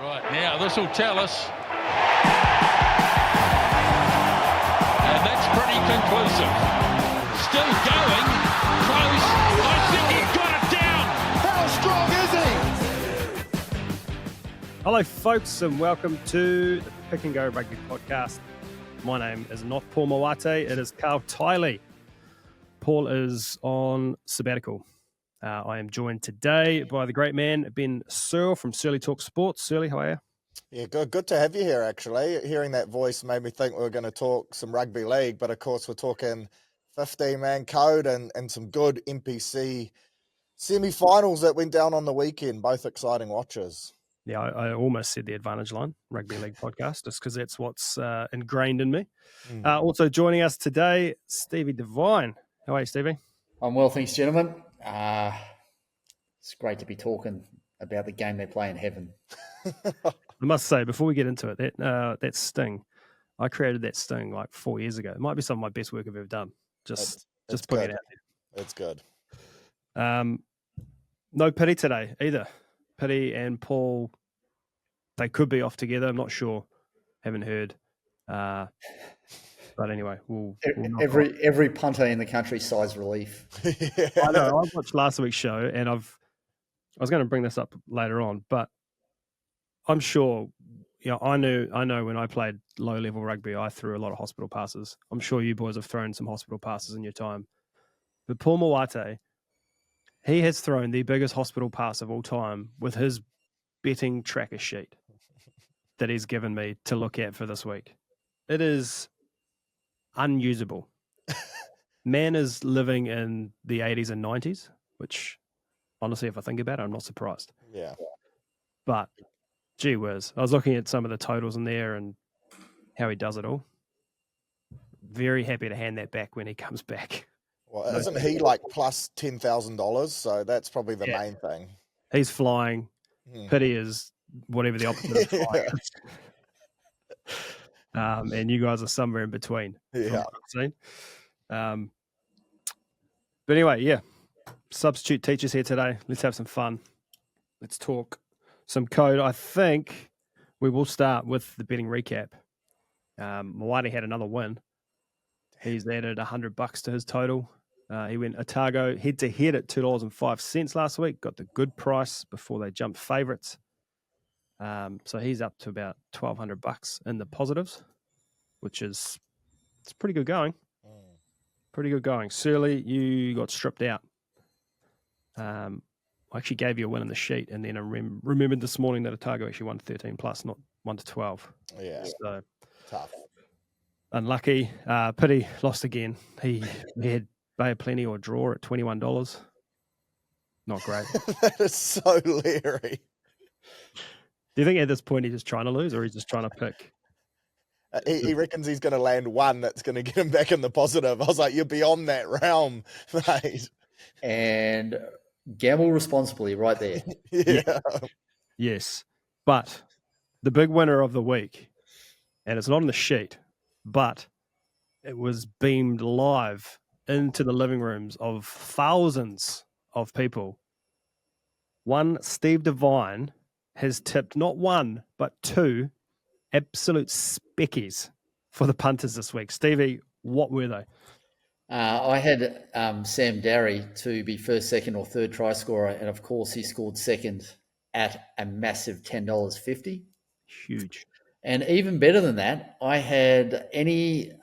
Right, now this will tell us. And that's pretty conclusive. Still going. Close. I think he's got it down. How strong is he? Hello, folks, and welcome to the Pick and Go Rugby Podcast. My name is not Paul Mawate. It is Carl Tiley. Paul is on sabbatical. I am joined today by the great man, Ben Searle from Surly Talk Sports. Surly, how are you? Yeah, good to have you here, actually. Hearing that voice made me think we were going to talk some rugby league, but of course we're talking 15-man code and some good NPC semi-finals that went down on the weekend, both exciting watches. Yeah, I almost said the Advantage Line Rugby League podcast, just because that's what's ingrained in me. Also joining us today, Stevie Devine. How are you, Stevie? I'm well, thanks, gentlemen. It's great to be talking about the game they play in heaven. I must say, before we get into it, that sting, I created that sting like 4 years ago. It might be some of my best work I've ever done. Just putting it out there. It's good. No Pity today either. Pity and Paul, they could be off together. I'm not sure. Haven't heard. But anyway, we'll every punter in the country sighs relief. Yeah. I know. I watched last week's show, and I was going to bring this up later on, but I'm sure. I know when I played low level rugby, I threw a lot of hospital passes. I'm sure you boys have thrown some hospital passes in your time. But Paul Mawate, he has thrown the biggest hospital pass of all time with his betting tracker sheet that he's given me to look at for this week. It is unusable. Man is living in the 80s and 90s, which honestly, if I think about it, I'm not surprised. Yeah. But gee whiz, I was looking at some of the totals in there and how he does it all. Very happy to hand that back when he comes back. Well, isn't he like plus $10,000? So that's probably the main thing. He's flying. Pity is whatever the opposite of flying is. And you guys are somewhere in between. Yeah. But anyway, yeah. Substitute teachers here today. Let's have some fun. Let's talk some code. I think we will start with the betting recap. Mawate had another win. He's added $100 to his total. He went Otago head-to-head at $2.05 last week. Got the good price before they jumped favourites. So he's up to about $1,200 in the positives, which is it's pretty good going. Pretty good going. Surly, you got stripped out. I actually gave you a win in the sheet, and then I remembered this morning that Otago actually won 13 plus, not 1 to 12. Yeah. So Tough. Unlucky. Pity lost again. He had Bay of Plenty or draw at $21. Not great. That is so leery. Do you think at this point he's just trying to lose, or he's just trying to pick? He reckons he's going to land one that's going to get him back in the positive. I was like, you're beyond that realm, mate. And gamble responsibly right there. Yeah. Yes. But the big winner of the week, and it's not on the sheet, but it was beamed live into the living rooms of thousands of people. One, Steve Devine, has tipped not one, but two absolute speckies for the punters this week. Stevie, what were they? I had Sam Darry to be first, second, or third try scorer, and of course he scored second at a massive $10.50. Huge. And even better than that, I had any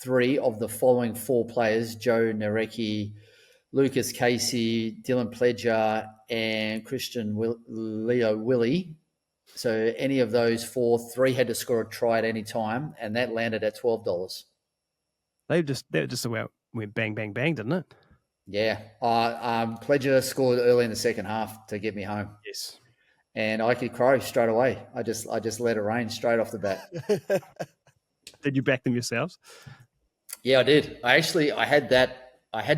three of the following four players: Joe Narecki, Lucas Casey, Dylan Pledger, and Christian Leo Willie. So any of those three had to score a try at any time, and that landed at $12. They just went bang, bang, bang, didn't it? Yeah. Pledger scored early in the second half to get me home. Yes. And I could crow straight away. I just let it rain straight off the bat. Did you back them yourselves? Yeah, I did. I had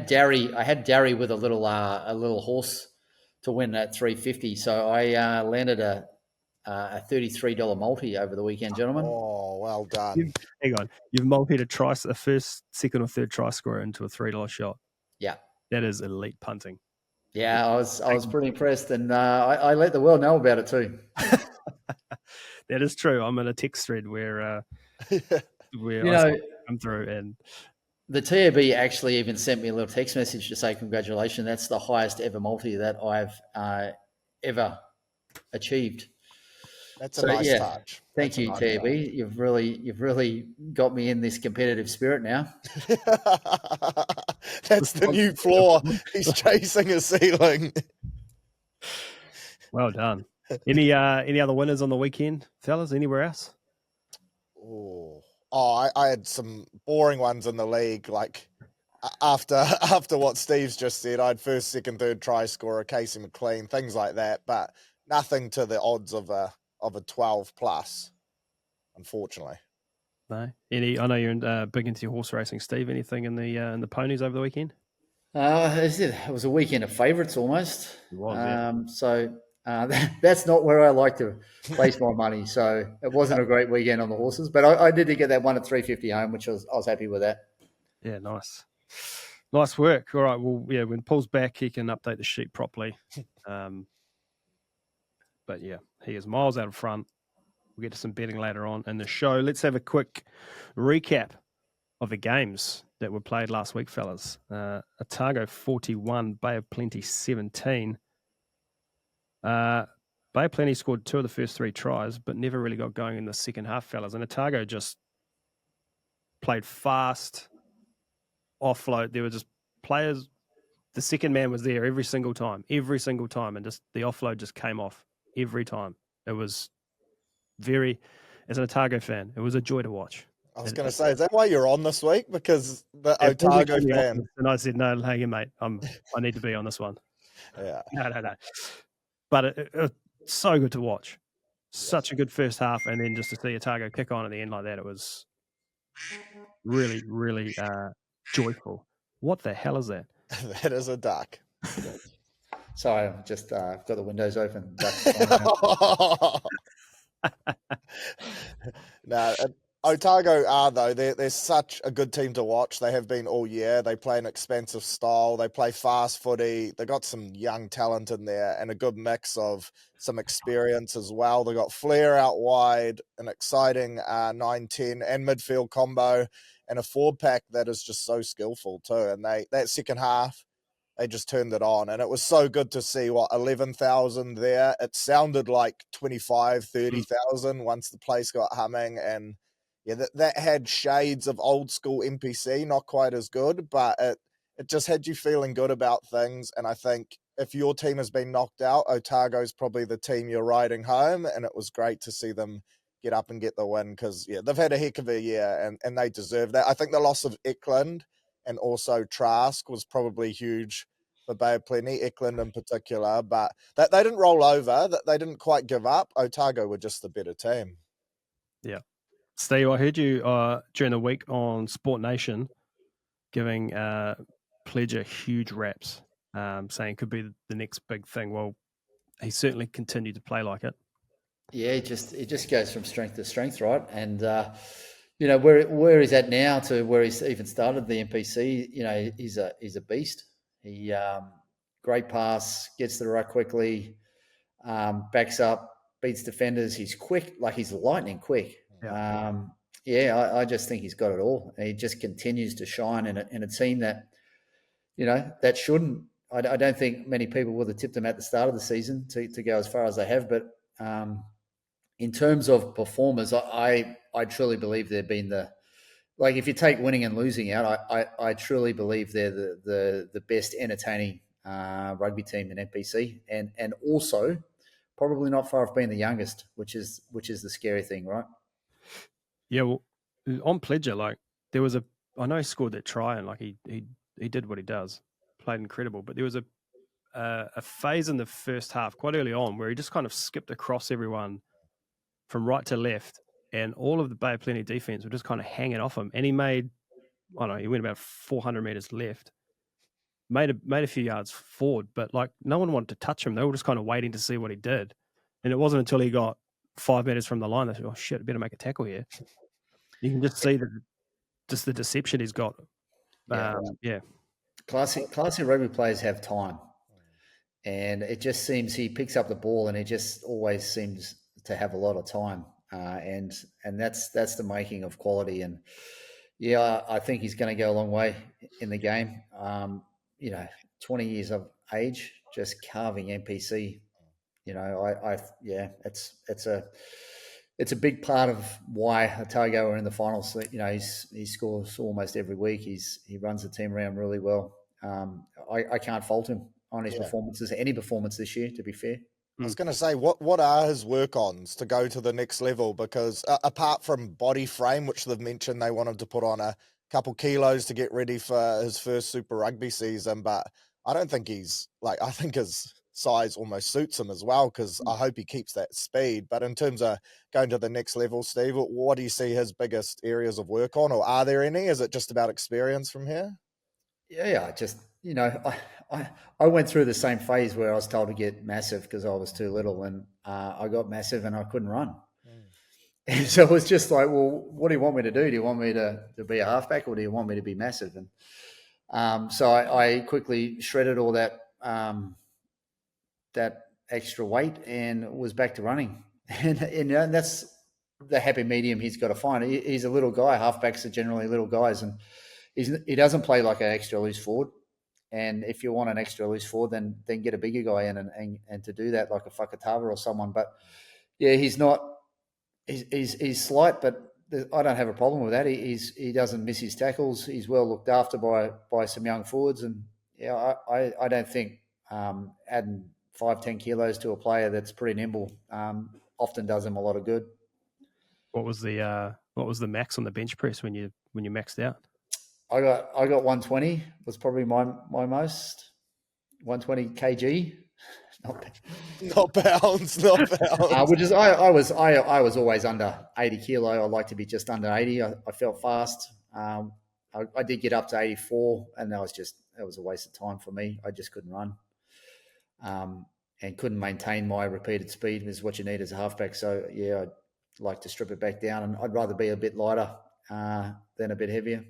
Darry with a little horse to win at $3.50. So I landed a $33 multi over the weekend, gentlemen. Oh, well done. Hang on. You've multied a first, second, or third try scorer into a $3 shot. Yeah. That is elite punting. Yeah, I was pretty impressed, and I let the world know about it too. That is true. I'm in a text thread where You I saw know, it come through, and the TAB actually even sent me a little text message to say congratulations. That's the highest ever multi that I've ever achieved. That's a So nice yeah, touch. thank That's a you, nice TAB. touch. You've really got me in this competitive spirit now. That's the new floor. He's chasing a ceiling. well done. Any other winners on the weekend, fellas? Anywhere else? I had some boring ones in the league. Like after what Steve's just said, I had first, second, third try scorer, Casey McLean, things like that, but nothing to the odds of a 12 plus, unfortunately. No. Any? I know you're big into your horse racing, Steve. Anything in the ponies over the weekend? It was a weekend of favourites almost. It was, yeah. So that's not where I like to place my money. So it wasn't a great weekend on the horses, but I did get that one at 350 home, which I was happy with that. Yeah, nice. Nice work. All right. Well, yeah, when Paul's back, he can update the sheet properly. But yeah, he is miles out of front. We'll get to some betting later on in the show. Let's have a quick recap of the games that were played last week, fellas. Otago 41, Bay of Plenty 17. Bay of Plenty scored 2 of the first 3 tries, but never really got going in the second half, fellas. And Otago just played fast, offload. There were just players. The second man was there every single time, and just the offload just came off every time. It was very, as an Otago fan, it was a joy to watch. I was going to say, is that why you're on this week? Because the Otago fan. And I said, no, hang on, mate. I need to be on this one. Yeah. No. But it's so good to watch. Such a good first half, and then just to see Otago kick on at the end like that, it was really, really joyful. What the hell is that? That is a duck. Sorry, I've just got the windows open. No, Otago are, though. They're such a good team to watch. They have been all year. They play an expensive style. They play fast footy. They got some young talent in there and a good mix of some experience as well. They got flair out wide, an exciting 9-10 and midfield combo, and a forward pack that is just so skillful too. And that second half, they just turned it on. And it was so good to see, 11,000 there. It sounded like 25, 30,000 once the place got humming. And yeah, that had shades of old school NPC, not quite as good, but it just had you feeling good about things. And I think if your team has been knocked out, Otago's probably the team you're riding home. And it was great to see them get up and get the win because, yeah, they've had a heck of a year and they deserve that. I think the loss of Eklund and also Trask was probably huge for Bay of Plenty, Eklund in particular, but they didn't roll over, they didn't quite give up. Otago were just the better team. Yeah. Steve, I heard you during the week on Sport Nation giving Pledger huge raps, saying it could be the next big thing. Well, he certainly continued to play like it. Yeah, it just goes from strength to strength, right? And where he's at now to where he's even started the NPC, he's a beast. He great pass, gets to the ruck quickly, backs up, beats defenders. He's quick, like he's lightning quick. Yeah. I just think he's got it all. And he just continues to shine in a team that, that shouldn't. I don't think many people would have tipped him at the start of the season to go as far as they have. But in terms of performers, I truly believe they've been like if you take winning and losing out, I truly believe they're the best entertaining rugby team in NPC, and also probably not far off being the youngest, which is the scary thing, right? Yeah, well, on Pledger, like there was I know he scored that try and like he did what he does, played incredible, but there was a phase in the first half quite early on where he just kind of skipped across everyone from right to left, and all of the Bay of Plenty defense were just kind of hanging off him, and he made, I don't know, he went about 400 meters left, made a few yards forward, but like no one wanted to touch him. They were just kind of waiting to see what he did, and it wasn't until he got 5 meters from the line they said, "Oh shit, I better make a tackle here." You can just see just the deception he's got. Yeah. Classic rugby players have time, and it just seems he picks up the ball and he just always seems to have a lot of time. and that's the making of quality. And yeah, I think he's going to go a long way in the game. 20 years of age, just carving NPC. It's a big part of why Otago are in the finals. He scores almost every week. He runs the team around really well. I can't fault him on his performances, any performance this year, to be fair. I was going to say, what are his work-ons to go to the next level? Because apart from body frame, which they've mentioned they wanted to put on a couple kilos to get ready for his first Super Rugby season, but I don't think I think his size almost suits him as well, because I hope he keeps that speed. But in terms of going to the next level, Steve, what do you see his biggest areas of work on, or are there any? Is it just about experience from here? Yeah, just, I went through the same phase where I was told to get massive because I was too little, and I got massive and I couldn't run. And so it was just like, well, what do you want me to do? Do you want me to be a halfback, or do you want me to be massive? And so I quickly shredded all that extra weight and was back to running. And that's the happy medium he's got to find. He's a little guy. Halfbacks are generally little guys, and he doesn't play like an extra loose forward. And if you want an extra loose forward, then get a bigger guy in, and to do that, like a Whakatava or someone. But yeah, he's not. He's slight, but I don't have a problem with that. He doesn't miss his tackles. He's well looked after by some young forwards, and yeah, I don't think adding 5-10 kilos to a player that's pretty nimble often does him a lot of good. What was the max on the bench press when you maxed out? I got 120 was probably my most 120 kg. Not pounds. Which is I was always under 80 kilo. I like to be just under 80. I felt fast. I did get up to 84, and that was a waste of time for me. I just couldn't run, and couldn't maintain my repeated speed, is what you need as a halfback. So yeah, I'd like to strip it back down, and I'd rather be a bit lighter than a bit heavier.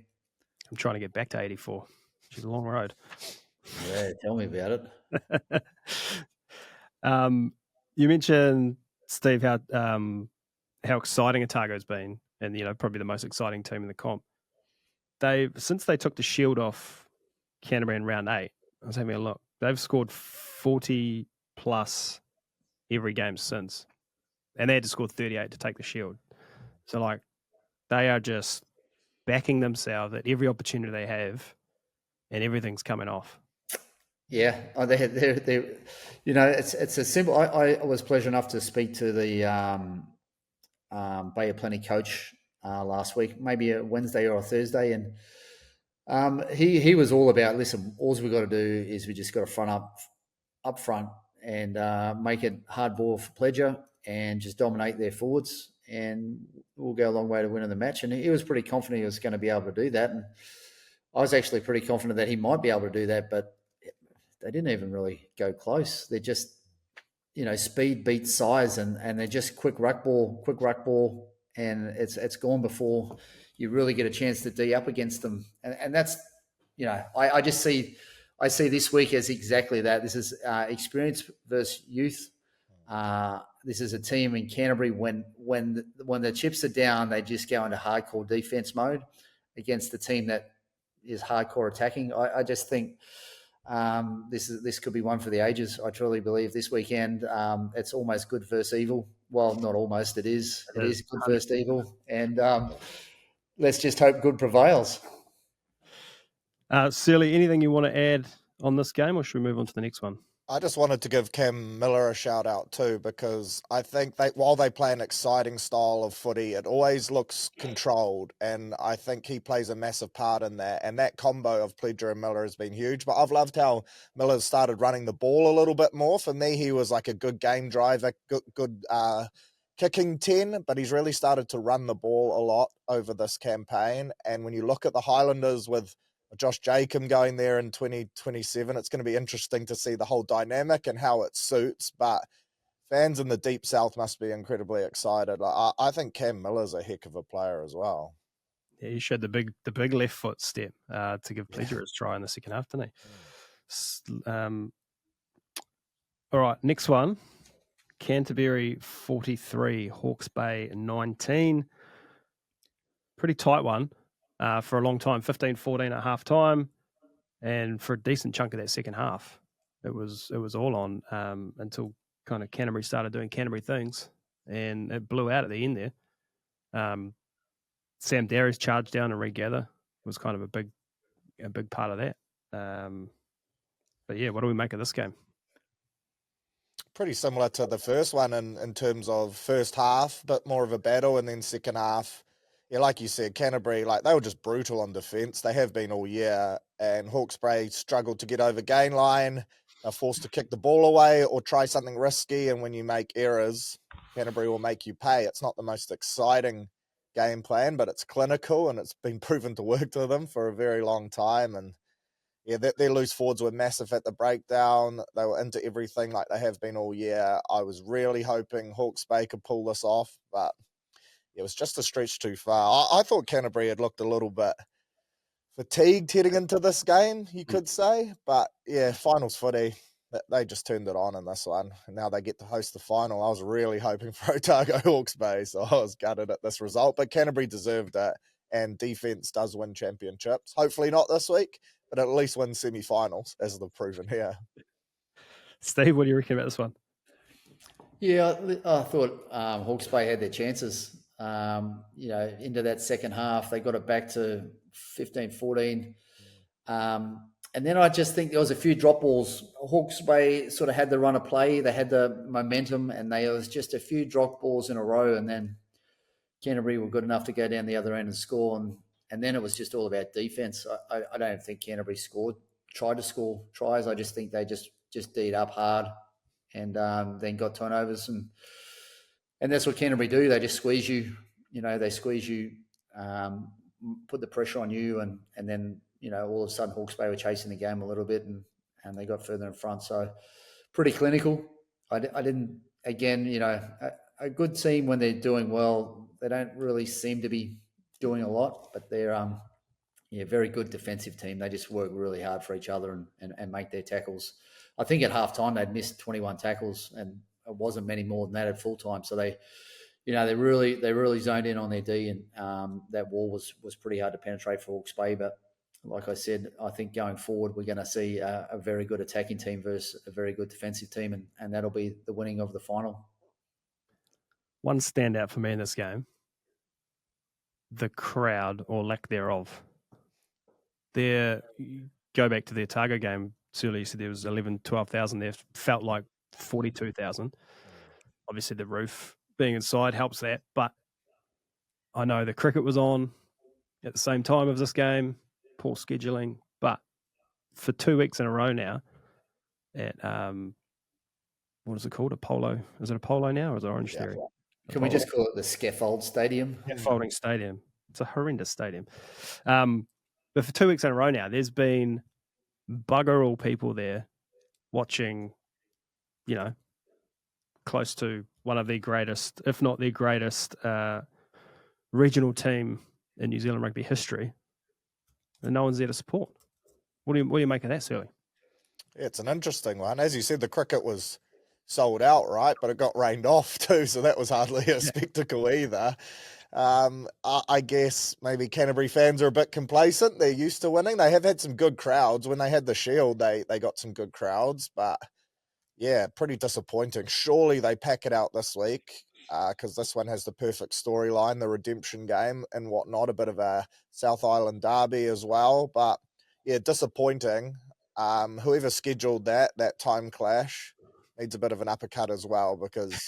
I'm trying to get back to 84, which is a long road. Yeah, tell me about it. You mentioned, Steve, how exciting Otago's been, and probably the most exciting team in the comp. Since they took the shield off Canterbury in round 8, I was having a look. They've scored 40 plus every game since, and they had to score 38 to take the shield. So they are just backing themselves at every opportunity they have, and everything's coming off. Yeah, they're it's a simple. I was pleasure enough to speak to the Bay of Plenty coach last week, maybe a Wednesday or a Thursday, and he was all about, listen, all we got to do is we just got to front up front and make it hard ball for pleasure and just dominate their forwards, and we'll go a long way to winning the match. And he was pretty confident he was going to be able to do that, and I was actually pretty confident that he might be able to do that, but they didn't even really go close. They're just, speed beats size, and they're just quick ruck ball, and it's gone before you really get a chance to D up against them. And that's, I see this week as exactly that. This is experience versus youth. This is a team in Canterbury when the chips are down, they just go into hardcore defense mode against the team that is hardcore attacking. I just think this could be one for the ages. I truly believe this weekend it's almost good versus evil. Well, not almost. It is good versus evil, and let's just hope good prevails. Sealy, anything you want to add on this game, or should we move on to the next one? I just wanted to give Cam Miller a shout out too, because I think while they play an exciting style of footy, it always looks controlled, and I think he plays a massive part in that. And that combo of Pledger and Miller has been huge. But I've loved how Miller's started running the ball a little bit more. For me, he was like a good game driver, good kicking 10, but he's really started to run the ball a lot over this campaign. And when you look at the Highlanders with Josh Jacob going there in 2027, it's going to be interesting to see the whole dynamic and how it suits. But fans in the Deep South must be incredibly excited. I think Cam Miller's a heck of a player as well. Yeah, he showed the big left foot step to give Pledger his try in the second half, didn't he? All right, next one. Canterbury 43, Hawke's Bay 19. Pretty tight one for a long time, 15-14 at half time. And for a decent chunk of that second half, it was all on until kind of Canterbury started doing Canterbury things. And it blew out at the end there. Sam Darry's charge down and regather was kind of a big part of that. But yeah, what do we make of this game? Pretty similar to the first one in terms of first half, but more of a battle, and then second half. Yeah, like you said, Canterbury, like they were just brutal on defence. They have been all year, and Hawke's Bay struggled to get over gain line. They're forced to kick the ball away or try something risky, and when you make errors, Canterbury will make you pay. It's not the most exciting game plan, but it's clinical, and it's been proven to work to them for a very long time. And yeah, their loose forwards were massive at the breakdown. They were into everything like they have been all year. I was really hoping Hawke's Bay could pull this off, but it was just a stretch too far. I thought Canterbury had looked a little bit fatigued heading into this game, you could say. But yeah, finals footy, they just turned it on in this one. And now they get to host the final. I was really hoping for Otago Hawke's Bay, so I was gutted at this result. But Canterbury deserved it, and defence does win championships. Hopefully not this week, but at least win semi-finals, as they've proven here. Steve, what do you reckon about this one? Yeah, I thought Hawke's Bay had their chances. Into that second half, they got it back to 15-14. And then I just think there was a few drop balls. Hawke's Bay sort of had the run of play. They had the momentum, and there was just a few drop balls in a row. And then Canterbury were good enough to go down the other end and score. And then it was just all about defence. I don't think Canterbury tried to score tries. I just think they just D'd up hard and then got turnovers. And that's what Canterbury do. They just squeeze you. They squeeze you, put the pressure on you, and then, all of a sudden Hawke's Bay were chasing the game a little bit and they got further in front. So pretty clinical. I didn't, again, a good team when they're doing well, they don't really seem to be doing a lot, but they're very good defensive team. They just work really hard for each other and make their tackles. I think at halftime they'd missed 21 tackles, and it wasn't many more than that at full time. So they really zoned in on their D, and that wall was pretty hard to penetrate for Hawke's Bay. But like I said, I think going forward we're going to see a very good attacking team versus a very good defensive team, and that'll be the winning of the final. One standout for me in this game, the crowd or lack thereof. Go back to the Otago game. Surely you said there was 11,000, 12,000 there. Felt like 42,000. Obviously the roof being inside helps that, but I know the cricket was on at the same time of this game, poor scheduling, but for 2 weeks in a row now at, what is it called? Apollo? Is it Apollo now or is it Orange Theory? Can we just call it the Scaffold Stadium? Scaffolding Stadium. It's a horrendous stadium. But for 2 weeks in a row now, there's been bugger all people there watching, close to one of the greatest, if not the greatest, regional team in New Zealand rugby history, and no one's there to support. What do you make of that, Surly? Yeah, it's an interesting one. As you said, the cricket was sold out, right? But it got rained off too, so that was hardly a spectacle either. I guess maybe Canterbury fans are a bit complacent. They're used to winning. They have had some good crowds. When they had the Shield, they got some good crowds, but yeah, pretty disappointing. Surely they pack it out this week because this one has the perfect storyline, the redemption game and whatnot, a bit of a South Island derby as well. But yeah, disappointing. Whoever scheduled that time clash needs a bit of an uppercut as well because,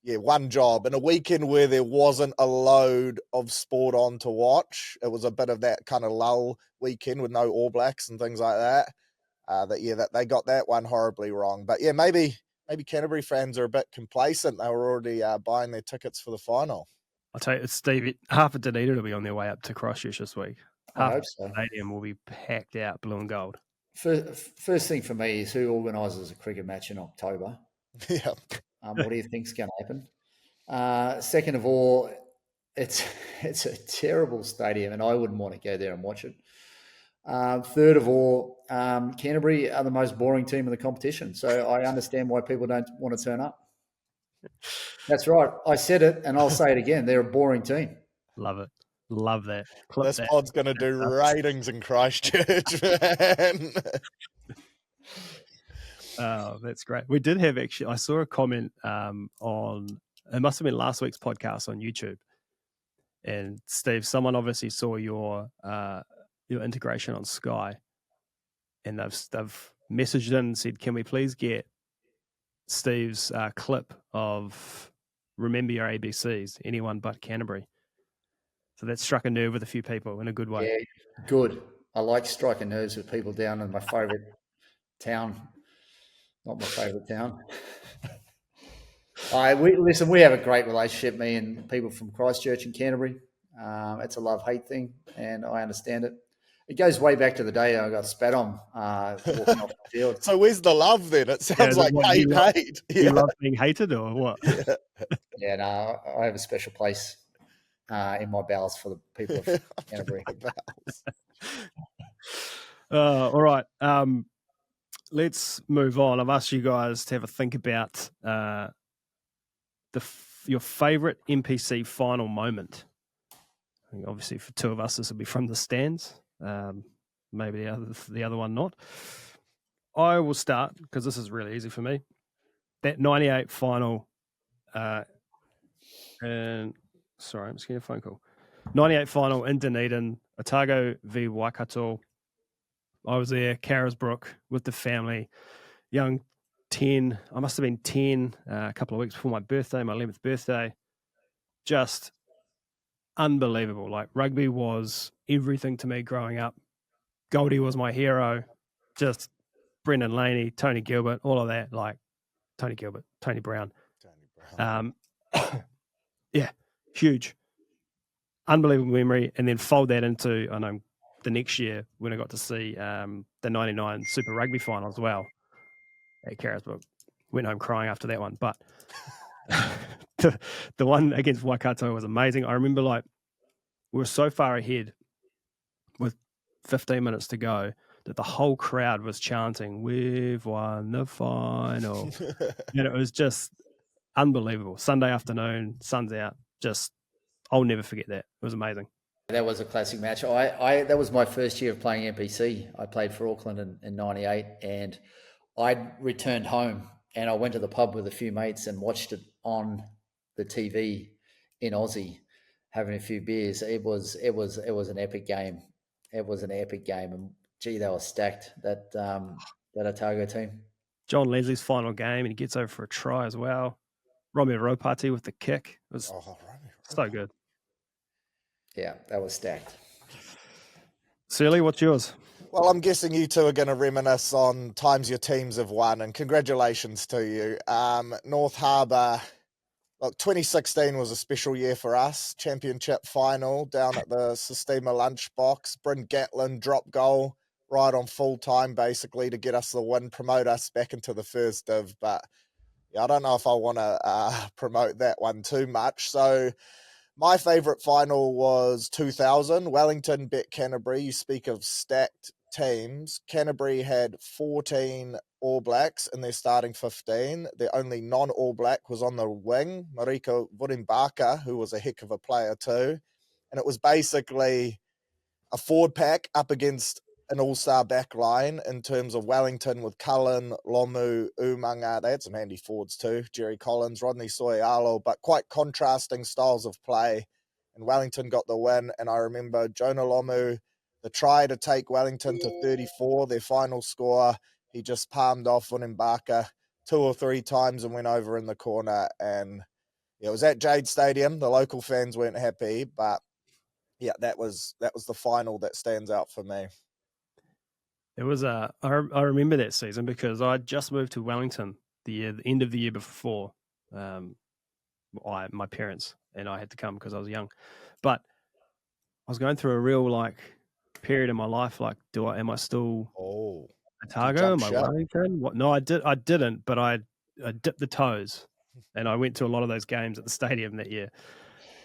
yeah, one job. In a weekend where there wasn't a load of sport on to watch, it was a bit of that kind of lull weekend with no All Blacks and things like that. That they got that one horribly wrong. But yeah, maybe Canterbury fans are a bit complacent. They were already buying their tickets for the final. I'll tell you, Steve, half of Dunedin will be on their way up to Christchurch this week. I hope so. The stadium will be packed out, blue and gold. First thing for me is who organises a cricket match in October. Yeah. What do you think's going to happen? Second of all, it's a terrible stadium, and I wouldn't want to go there and watch it. Third of all, Canterbury are the most boring team in the competition, so I understand why people don't want to turn up. That's right. I said it, and I'll say it again. They're a boring team. Love it. Love that. Clip This that. pod's going to do ratings in Christchurch, man. Oh, that's great. We did have I saw a comment on, it must have been last week's podcast on YouTube. And Steve, someone obviously saw your integration on Sky, and they've messaged in and said, "Can we please get Steve's clip of remember your ABCs, anyone but Canterbury?" So that struck a nerve with a few people in a good way. Yeah, good. I like striking nerves with people down in my favourite town. Not my favourite town. We have a great relationship, me and people from Christchurch and Canterbury. It's a love-hate thing, and I understand it. It goes way back to the day I got spat on walking off the field. So where's the love then? It sounds like hate. You love being hated or what? Yeah, no, I have a special place in my bowels for the people of Canterbury. All right. Let's move on. I've asked you guys to have a think about your favourite NPC final moment. I think obviously for two of us, this will be from the stands. Maybe the other one not. I will start because this is really easy for me. That 98 final, and sorry, I'm just getting a phone call. 98 final in Dunedin, Otago v Waikato. I was there, Carisbrook, with the family, young 10. I must have been 10 a couple of weeks before my birthday, my 11th birthday. Just unbelievable. Like, rugby was everything to me growing up. Goldie was my hero. Just Brendan Laney, Tony Gilbert, all of that. Like Tony Gilbert, Tony Brown. Yeah, huge. Unbelievable memory. And then fold that into, I know, the next year when I got to see the 99 Super Rugby final as well at Carisbrook. Went home crying after that one. But the one against Waikato was amazing. I remember, like, we were so far ahead with 15 minutes to go that the whole crowd was chanting, "We've won the final." And it was just unbelievable. Sunday afternoon, sun's out. Just, I'll never forget that. It was amazing. That was a classic match. That was my first year of playing NPC. I played for Auckland in 98, and I returned home and I went to the pub with a few mates and watched it on the TV in Aussie, having a few beers. It was an epic game. It was an epic game, and gee, they were stacked. That Otago team. John Leslie's final game, and he gets over for a try as well. Romeo Ropati with the kick. It was so good. Yeah, that was stacked. Sealy, what's yours? Well, I'm guessing you two are going to reminisce on times your teams have won, and congratulations to you. North Harbour, look, 2016 was a special year for us. Championship final down at the Sistema lunchbox. Bryn Gatlin drop goal right on full time, basically, to get us the win, promote us back into the first div. But yeah, I don't know if I want to promote that one too much. So my favourite final was 2000. Wellington beat Canterbury. You speak of stacked teams. Canterbury had 14 All Blacks in their starting 15. The only non-All Black was on the wing, Mariko Vurimbaka, who was a heck of a player too. And it was basically a forward pack up against an all-star back line in terms of Wellington with Cullen, Lomu, Umanga. They had some handy forwards too, Jerry Collins, Rodney Soyalo, but quite contrasting styles of play. And Wellington got the win. And I remember Jonah Lomu, the try to take Wellington to 34, their final score, he just palmed off Vunimbaka 2 or 3 times and went over in the corner. And yeah, it was at Jade Stadium. The local fans weren't happy, but yeah, that was the final that stands out for me. It was I remember that season because I just moved to Wellington the end of the year before. My parents and I had to come because I was young, but I was going through a real period in my life. Like, am I still Otago? Am I Wellington? What? No, I didn't, but I dipped the toes, and I went to a lot of those games at the stadium that year.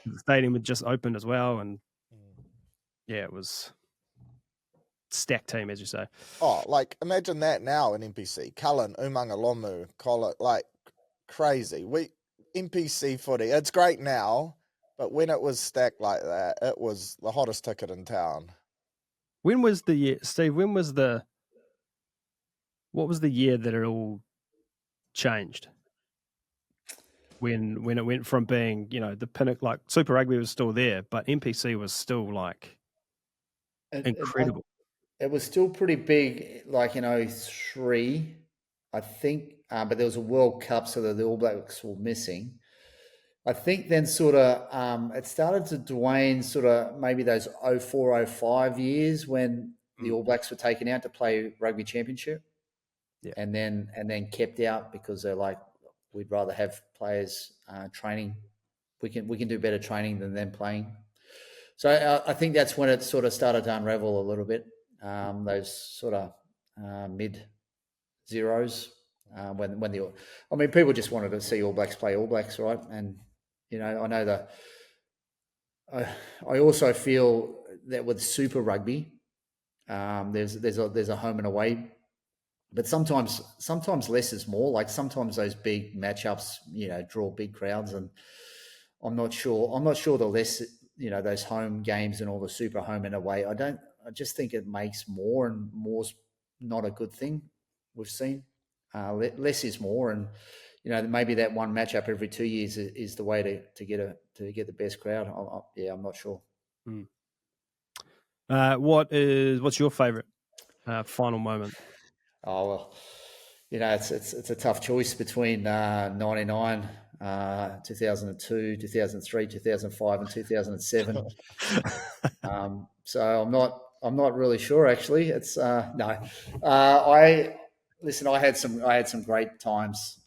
The stadium had just opened as well, and yeah, it was stacked team, as you say. Oh, imagine that now in NPC. Cullen, Umanga Lomu, Collar, crazy. NPC footy. It's great now, but when it was stacked like that, it was the hottest ticket in town. When was the year, Steve? What was the year that it all changed? When it went from being, the pinnacle, like Super Rugby was still there, but NPC was still like incredible. It was still pretty big, like in 03, I think, but there was a World Cup, so that the All Blacks were missing. I think then sort of it started to Dwayne sort of maybe those 04, 05 years when the All Blacks were taken out to play Rugby Championship. Yeah. And then kept out because they're like, we'd rather have players training. We can do better training than them playing. So I think that's when it sort of started to unravel a little bit. Those sort of mid zeros when people just wanted to see All Blacks play All Blacks, right? And I know that I also feel that with Super Rugby, there's a home and away. But sometimes less is more. Like sometimes those big matchups, draw big crowds, and I'm not sure the less, those home games and all the super home and away. I just think it makes more, and more's not a good thing. We've seen less is more, and maybe that one matchup every 2 years is the way to get the best crowd. I'm not sure. What's your favourite final moment? Oh, well, it's a tough choice between 99, 2002, 2003, 2005, and 2007. So I'm not really sure actually. It's no. I had some great times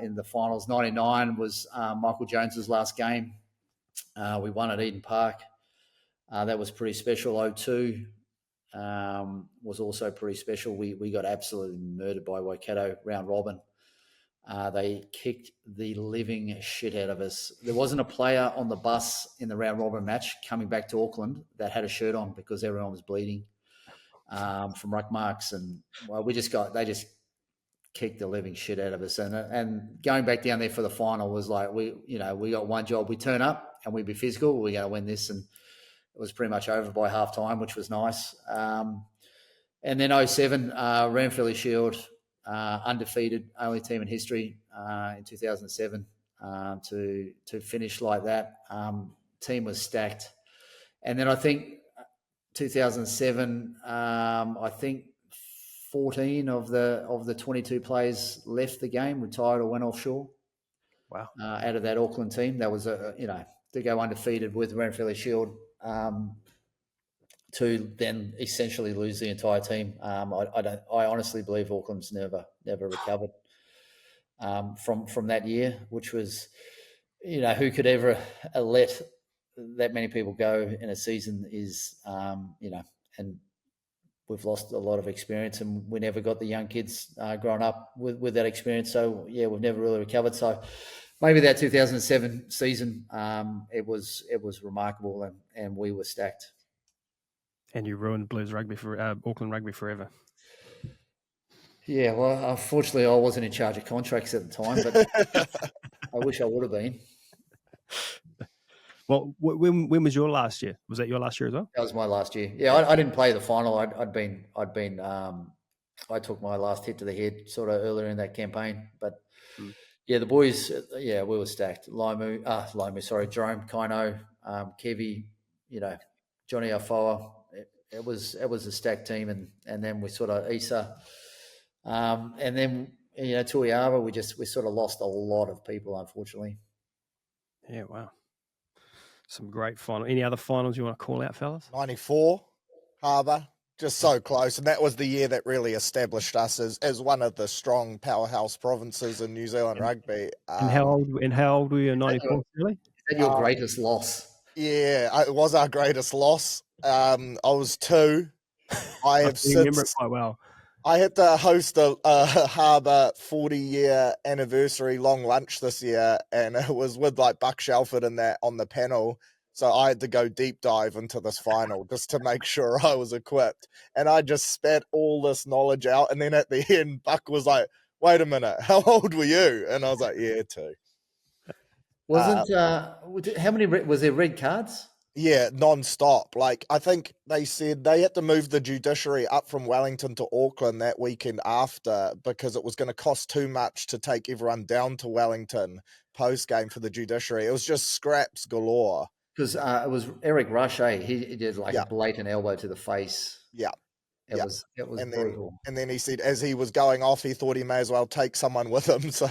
in the finals. 99 was Michael Jones's last game. We won at Eden Park. That was pretty special. 02 was also pretty special. We got absolutely murdered by Waikato round robin. They kicked the living shit out of us. There wasn't a player on the bus in the round robin match coming back to Auckland that had a shirt on because everyone was bleeding from ruck marks, and they just kicked the living shit out of us. And going back down there for the final was like we got one job: we turn up and we be physical. We're going to win this, and it was pretty much over by half time, which was nice. And then 07, Ranfurly Shield, undefeated, only team in history in 2007 to finish like that. Team was stacked. And then I think 2007, I think 14 of the 22 players left the game, retired or went offshore. Wow. Out of that Auckland team. That was to go undefeated with Ranfurly Shield. To then essentially lose the entire team. I honestly believe Auckland's never recovered from that year, which was, who could ever let that many people go in a season is, and we've lost a lot of experience, and we never got the young kids growing up with that experience. So yeah, we've never really recovered. So maybe that 2007 season, it was remarkable, and we were stacked. And you ruined Blues rugby for Auckland rugby forever. Yeah, well, unfortunately, I wasn't in charge of contracts at the time, but I wish I would have been. Well, when was your last year? Was that your last year as well? That was my last year. Yeah, I didn't play the final. I took my last hit to the head sort of earlier in that campaign, but yeah, the boys, we were stacked. Jerome, Kino, Kevy, Johnny Afoa. It was a stacked team, and then we sort of Issa, and then Tuiava. We sort of lost a lot of people, unfortunately. Yeah, wow. Some great final. Any other finals you want to call out, fellas? 94, Harbour, just so close, and that was the year that really established us as one of the strong powerhouse provinces in New Zealand rugby. And how old were you in 94? Really? Is that your greatest loss? Yeah, it was our greatest loss. I was 2. I have remember it quite well. I had to host a Harbour 40-year anniversary long lunch this year, and it was with like Buck Shelford and that on the panel. So I had to go deep dive into this final just to make sure I was equipped. And I just spat all this knowledge out. And then at the end, Buck was like, "Wait a minute, how old were you?" And I was like, "Yeah, 2." Wasn't how many was there red cards? Yeah, non-stop. Like, I think they said they had to move the judiciary up from Wellington to Auckland that weekend after because it was going to cost too much to take everyone down to Wellington post-game for the judiciary. It was just scraps galore. Because it was Eric Rush, he did like Yeah. a blatant elbow to the face. Yeah. It Yeah. was And brutal. then he said as he was going off, he thought he may as well take someone with him. So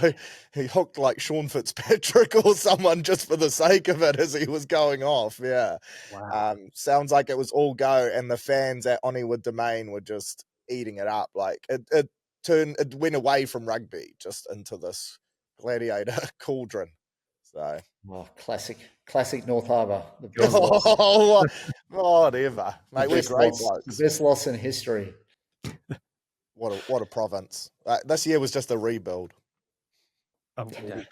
he hooked like Sean Fitzpatrick or someone just for the sake of it as he was going off. Yeah. Wow. Sounds like it was all go, and the fans at Oniwood Domain were just eating it up. Like it went away from rugby just into this gladiator cauldron. So Classic North Harbour. The best loss. whatever, mate. We're great blokes. The best loss in history. What a province. This year was just a rebuild. Oh, Yeah.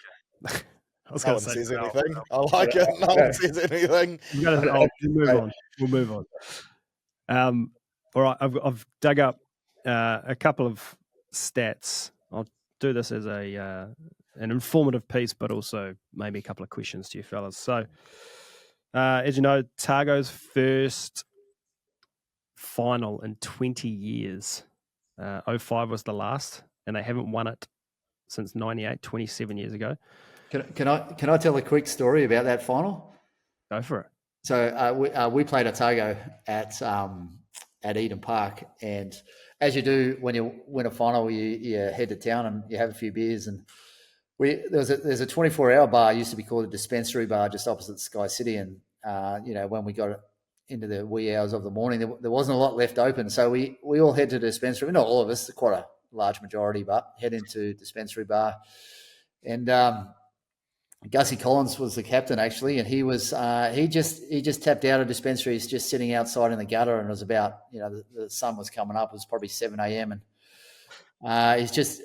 I was No going one to say says no. anything. I like it. No one says anything. We'll move on. We'll move on. All right, I've dug up a couple of stats. I'll do this as an informative piece, but also maybe a couple of questions to you fellas. So, as you know, Otago's first final in 20 years. 05 was the last, and they haven't won it since 98, 27 years ago. Can I tell a quick story about that final? Go for it. So we played Otago at Eden Park, and as you do when you win a final, you head to town and you have a few beers. And there's a 24-hour bar, used to be called a dispensary bar, just opposite Sky City. And when we got into the wee hours of the morning, there wasn't a lot left open, so we all head to the dispensary. Not all of us, quite a large majority, but head into dispensary bar. And Gussie Collins was the captain actually, and he was he just tapped out of dispensary. He's just sitting outside in the gutter, and it was about the sun was coming up. It was probably 7 a.m. and he's just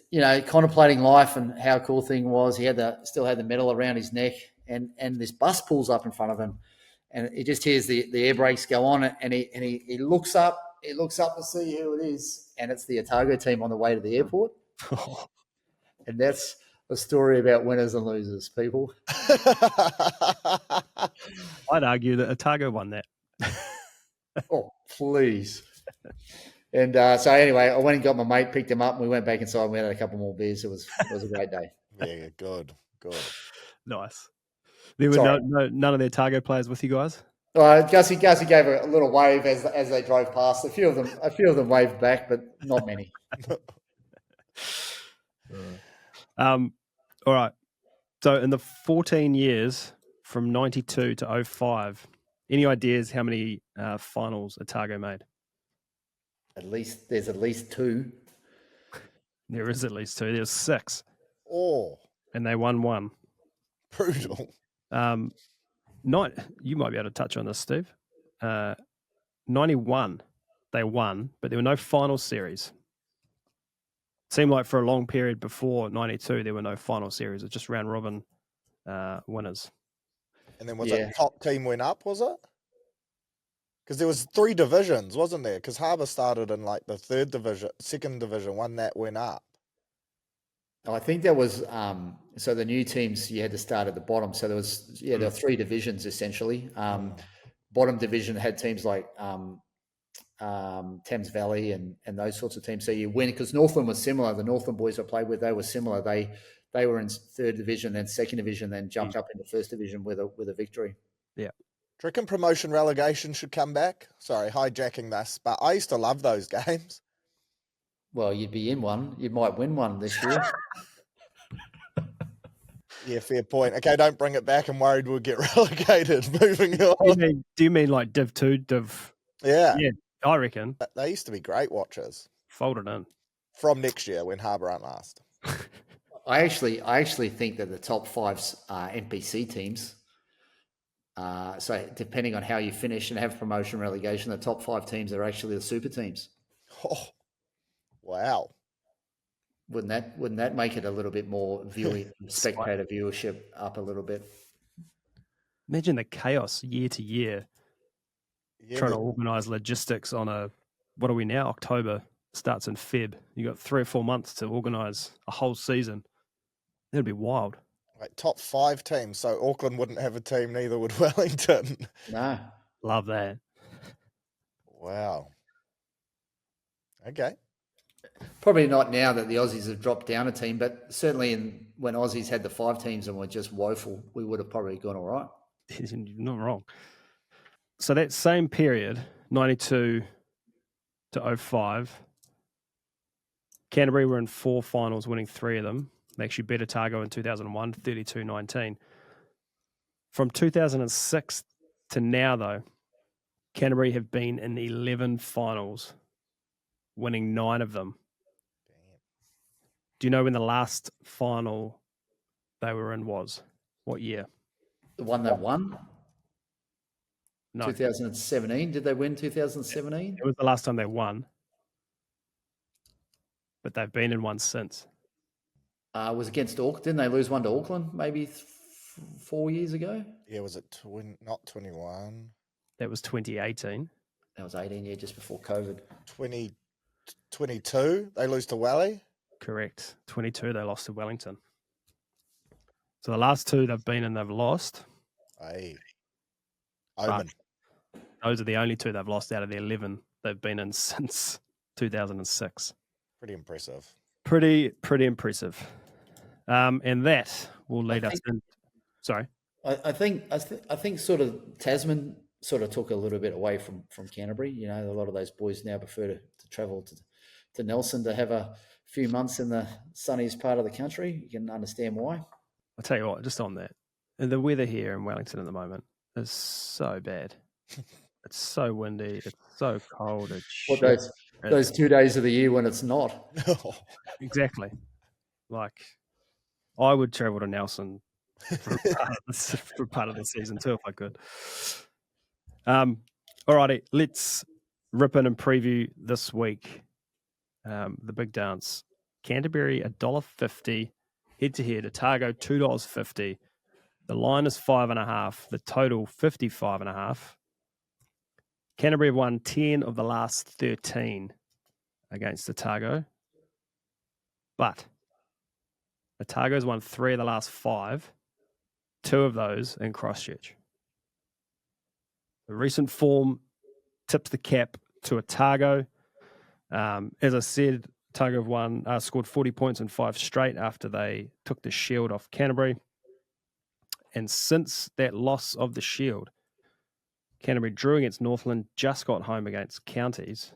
contemplating life and how cool thing was. He still had the medal around his neck, and this bus pulls up in front of him, and he just hears the air brakes go on, and he looks up. He looks up to see who it is, and it's the Otago team on the way to the airport. And that's a story about winners and losers, people. I'd argue that Otago won that. Oh, please. And so anyway, I went and got my mate, picked him up, and we went back inside and we had a couple more beers. It was a great day. Yeah, good. Nice. There were none of the Otago players with you guys? Gussie gave a little wave as they drove past. A few of them waved back, but not many. All right. So in the 14 years from 92 to 05, any ideas how many finals Otago made? There's at least two. There is at least two. There's 6. Oh, And they won 1. brutal. You might be able to touch on this, Steve. 91, they won, but there were no final series. Seemed like for a long period before 92, there were no final series. It's just round robin winners. And then was it top team went up, was it? Because there was 3 divisions, wasn't there? Because Harbour started in like the 3rd division, 2nd division, one that went up. I think there was so the new teams you had to start at the bottom. So there were 3 divisions essentially. Bottom division had teams like Thames Valley and those sorts of teams. So you win because Northland was similar. The Northland boys I played with, they were similar. They were in 3rd division, then 2nd division, then jumped up into 1st division with a victory. Yeah. Do you reckon promotion relegation should come back? Sorry, hijacking this, but I used to love those games. Well, you'd be in one. You might win one this year. Yeah, fair point. Okay, don't bring it back. I'm worried we'll get relegated. Moving on. Do you mean like Div 2, Div? Yeah, I reckon. they used to be great watches. Fold it in. From next year when Harbour aren't last. I actually think that the top 5's NPC teams. So depending on how you finish and have promotion relegation, the top 5 teams are actually the super teams. Oh, wow. Wouldn't that make it a little bit more spectator viewership up a little bit? Imagine the chaos year to year trying to organise logistics on what are we now? October starts in Feb. You got 3 or 4 months to organise a whole season. That'd be wild. Like top 5 teams. So Auckland wouldn't have a team, neither would Wellington. No. Love that. Wow. Okay. Probably not now that the Aussies have dropped down a team, but certainly when Aussies had the 5 teams and were just woeful, we would have probably gone all right. You're not wrong. So that same period, 92 to 05, Canterbury were in 4 finals, winning 3 of them. They actually beat Otago in 2001, 32-19. From 2006 to now, though, Canterbury have been in 11 finals, winning 9 of them. Do you know when the last final they were in was? What year? The one that won? No. 2017. Did they win 2017? It was the last time they won, but they've been in one since. Was against Auckland. Didn't they lose one to Auckland maybe 4 years ago? Yeah, was it not 21? That was 2018. That was 18, yeah, just before COVID. 2022, they lose to Wally? Correct. 22, they lost to Wellington. So the last 2 they've been in, they've lost. Hey. But Omen. those are the only 2 they've lost out of the 11 they've been in since 2006. Pretty impressive. Pretty impressive. And that will lead us in. Sorry. I think sort of Tasman sort of took a little bit away from Canterbury. You know, a lot of those boys now prefer to travel to Nelson to have a few months in the sunniest part of the country. You can understand why. I'll tell you what, just on that, the weather here in Wellington at the moment is so bad. It's so windy. It's so cold. It's those 2 days of the year when it's not. Exactly. Like, I would travel to Nelson for part of the season too if I could. Alrighty, let's rip in and preview this week. The big dance. Canterbury $1.50 head to head. Otago $2.50. The line is 5.5. The total 55.5. Canterbury have won 10 of the last 13 against Otago, but Otago's won 3 of the last 5. 2 of those in Christchurch. The recent form tips the cap to Otago. As I said, Otago have scored 40 points in 5 straight after they took the shield off Canterbury. And since that loss of the shield, Canterbury drew against Northland, just got home against Counties,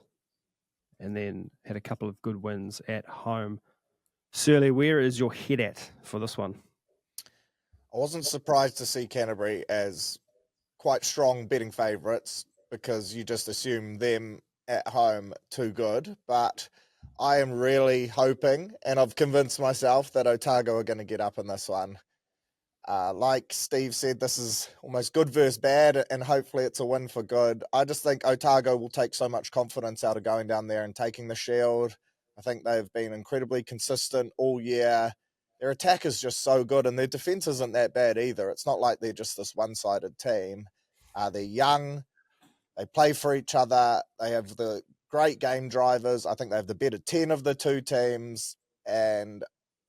and then had a couple of good wins at home. Surly, where is your head at for this one? I wasn't surprised to see Canterbury as quite strong betting favourites because you just assume them at home too good. But I am really hoping, and I've convinced myself, that Otago are going to get up in this one. Like Steve said, this is almost good versus bad, and hopefully it's a win for good. I just think Otago will take so much confidence out of going down there and taking the shield. I think they've been incredibly consistent all year. Their attack is just so good, and their defense isn't that bad either. It's not like they're just this one-sided team. They're young. They play for each other. They have the great game drivers. I think they have the better 10 of the 2 teams. And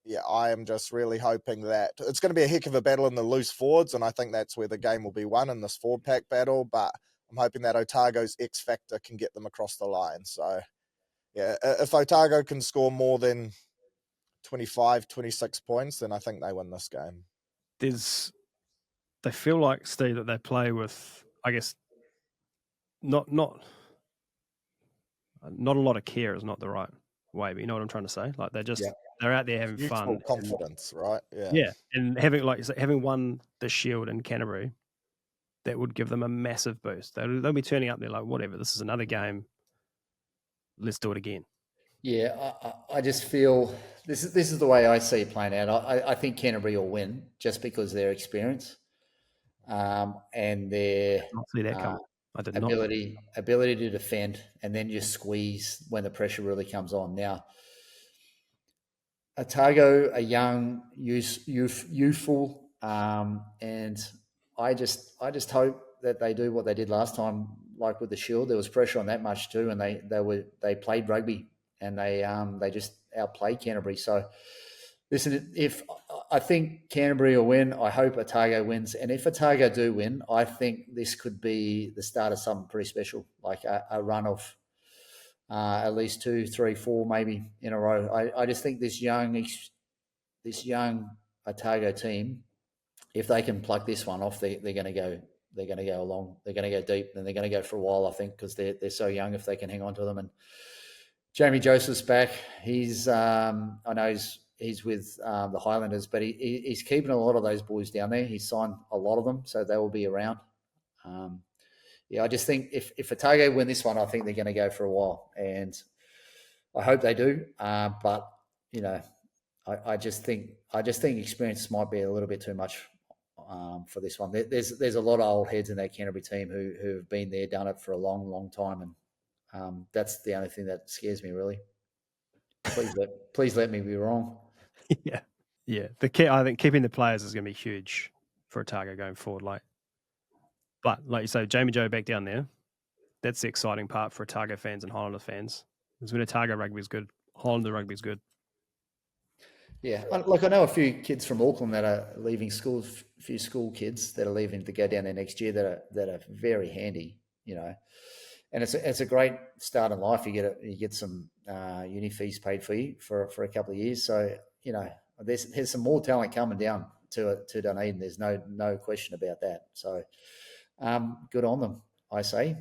yeah, I am just really hoping that it's going to be a heck of a battle in the loose forwards, and I think that's where the game will be won, in this forward pack battle. But I'm hoping that Otago's X factor can get them across the line. So yeah, if Otago can score more than 25, 26 points, then I think they win this game. They feel like, Steve, that they play with, I guess, not a lot of care is not the right way, but you know what I'm trying to say? Like, they're out there having fun. Confidence, right? Yeah. And having won the shield in Canterbury, that would give them a massive boost. They'll be turning up there like, whatever, this is another game. Let's do it again. Yeah, I just feel this is the way I see it playing out. I think Canterbury will win just because of their experience and their ability to defend, and then just squeeze when the pressure really comes on. Now, Otago are young, youthful, and I just hope that they do what they did last time, like with the Shield. There was pressure on that much too, and they played rugby, and they just outplayed Canterbury. So, listen, if I think Canterbury will win. I hope Otago wins. And if Otago do win, I think this could be the start of something pretty special, like a run of at least 2, 3, 4 maybe in a row. I just think this young Otago team, if they can plug this one off, they're going to go. They're going to go along. They're going to go deep, and they're going to go for a while. I think because they're so young. If they can hang on to them, and Jamie Joseph's back. He's I know he's with the Highlanders, but he's keeping a lot of those boys down there. He's signed a lot of them, so they will be around. I just think if Otago win this one, I think they're going to go for a while, and I hope they do. But I just think experience might be a little bit too much for this one. There's a lot of old heads in that Canterbury team who have been there, done it for a long, long time, and that's the only thing that scares me really. Please let me be wrong. Yeah. I think keeping the players is going to be huge for Otago going forward. But like you say, Jamie Joe back down there, that's the exciting part for Otago fans and Highlander fans. Is when Otago rugby is good, Highlander rugby is good. Yeah, like I know a few kids from Auckland that are leaving school, a few school kids that are leaving to go down there next year that are very handy, and it's a great start in life. You get some uni fees paid for you for a couple of years. So there's some more talent coming down to Dunedin. There's no question about that. So good on them, I say.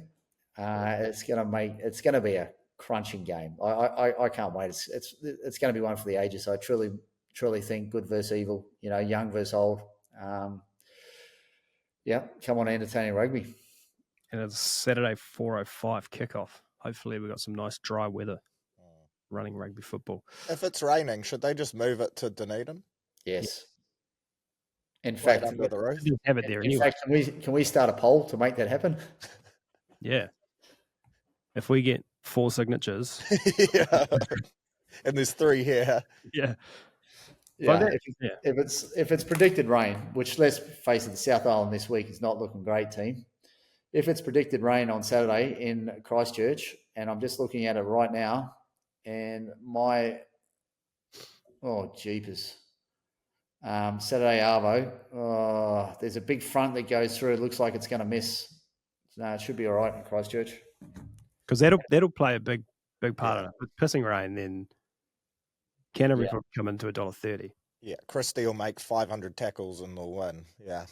It's going to be a crunching game. I can't wait. It's going to be one for the ages. I truly think good versus evil. Young versus old. Come on, entertaining rugby. And it's Saturday 4:05 kickoff. Hopefully we've got some nice dry weather running rugby football. If it's raining, should they just move it to Dunedin? Yes. In fact, under the roof? Have it there anyway. In fact, can we start a poll to make that happen? Yeah. If we get 4 signatures. Yeah. And there's 3 here. Yeah. Yeah. If it's predicted rain, which let's face it, the South Island this week is not looking great, team. If it's predicted rain on Saturday in Christchurch, and I'm just looking at it right now, and jeepers. Saturday Arvo, there's a big front that goes through. It looks like it's going to miss. No, it should be all right in Christchurch. Because that'll play a big part of it. With pissing rain, then Canterbury will come into $1.30. Yeah, Christie will make 500 tackles and they'll win. Yeah.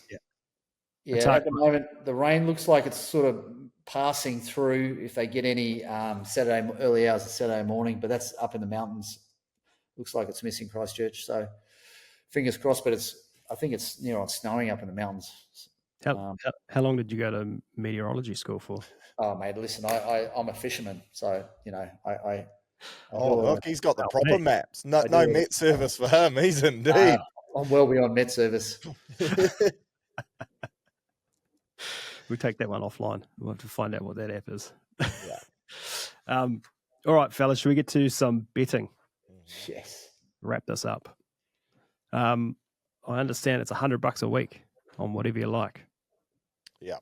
Yeah, at the moment, the rain looks like it's sort of passing through if they get any early hours of Saturday morning, but that's up in the mountains. Looks like it's missing Christchurch. So fingers crossed, but I think it's snowing up in the mountains. How long did you go to meteorology school for? Oh, mate, listen, I'm a fisherman, so look, he's got the proper maps. No Met service for him. He's indeed. I'm well beyond Met service. We'll take that one offline. We'll have to find out what that app is. Yeah. All right, fellas, should we get to some betting? Yes. Wrap this up. I understand it's $100 a week on whatever you like. Yeah.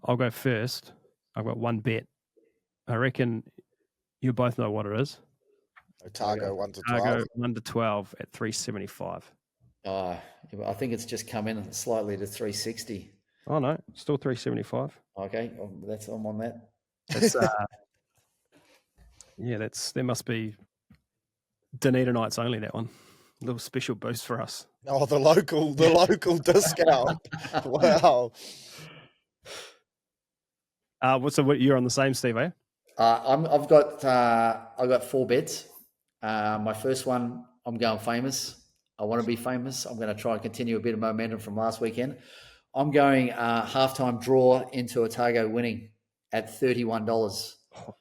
I'll go first. I've got one bet. I reckon you both know what it is. Otago 1 to 12. Otago 1 to 12 at $3.75. I think it's just come in slightly to $3.60. Oh no, still $3.75. Okay, I'm on that. That's that must be Dunedinites only, that one. A little special boost for us. Oh, the local discount. Wow. So you're on the same, Steve, eh? I've got 4 bets. My first one, I'm going famous. I want to be famous. I'm going to try and continue a bit of momentum from last weekend. I'm going halftime draw into Otago winning at $31. Oh,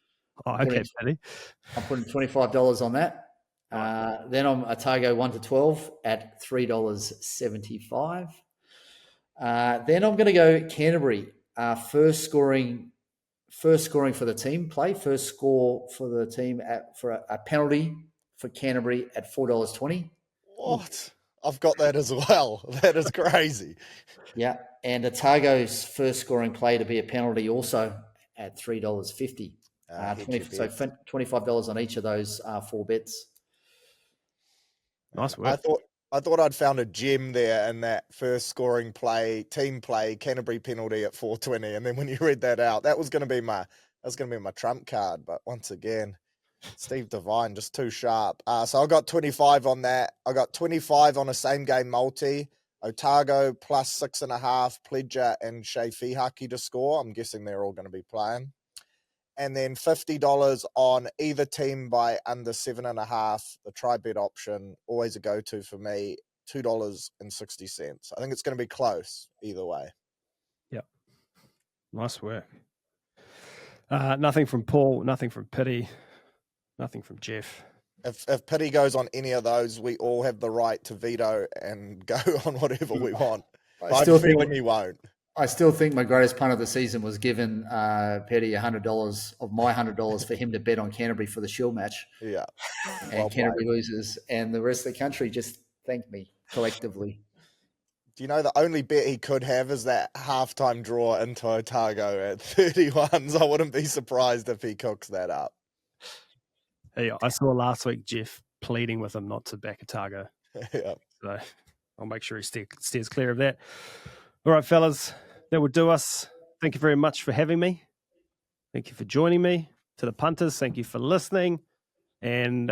okay, Paddy. I'm putting $25 on that. Then I'm Otago 1 to 12 at $3.75. Then I'm going to go Canterbury. First scoring for the team play. First score for the team for a penalty for Canterbury at $4.20. What? I've got that as well. That is crazy. Yeah, and Otago's first scoring play to be a penalty also at $3.50. So $25 on each of those 4 bets. Nice work. I thought I'd found a gem there in that first scoring play, team play, Canterbury penalty at 4:20, and then when you read that out, that was going to be my trump card. But once again, Steve Devine just too sharp. So I got 25 on that. I got 25 on a same game multi. Otago plus 6.5, Pledger and Shea Fihaki to score. I'm guessing they're all going to be playing. And then $50 on either team by under 7.5. The try bet option, always a go-to for me, $2.60. I think it's going to be close either way. Yep. Nice work. Nothing from Paul, nothing from Pity, nothing from Jeff. If Pity goes on any of those, we all have the right to veto and go on whatever we want. I'm feeling he won't. I still think my greatest punt of the season was giving Petty $100 of my $100 for him to bet on Canterbury for the Shield match. Yeah. And Canterbury loses, and the rest of the country just thanked me collectively. Do you know the only bet he could have is that halftime draw into Otago at 31s? I wouldn't be surprised if he cooks that up. Hey, I saw last week Jeff pleading with him not to back Otago. Yeah. So I'll make sure he steers clear of that. All right, fellas, that will do us. Thank you very much for having me. Thank you for joining me. To the punters, thank you for listening. And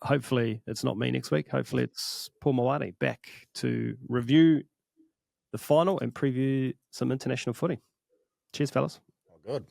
hopefully it's not me next week. Hopefully it's Paul Mawari back to review the final and preview some international footy. Cheers, fellas. Oh, good.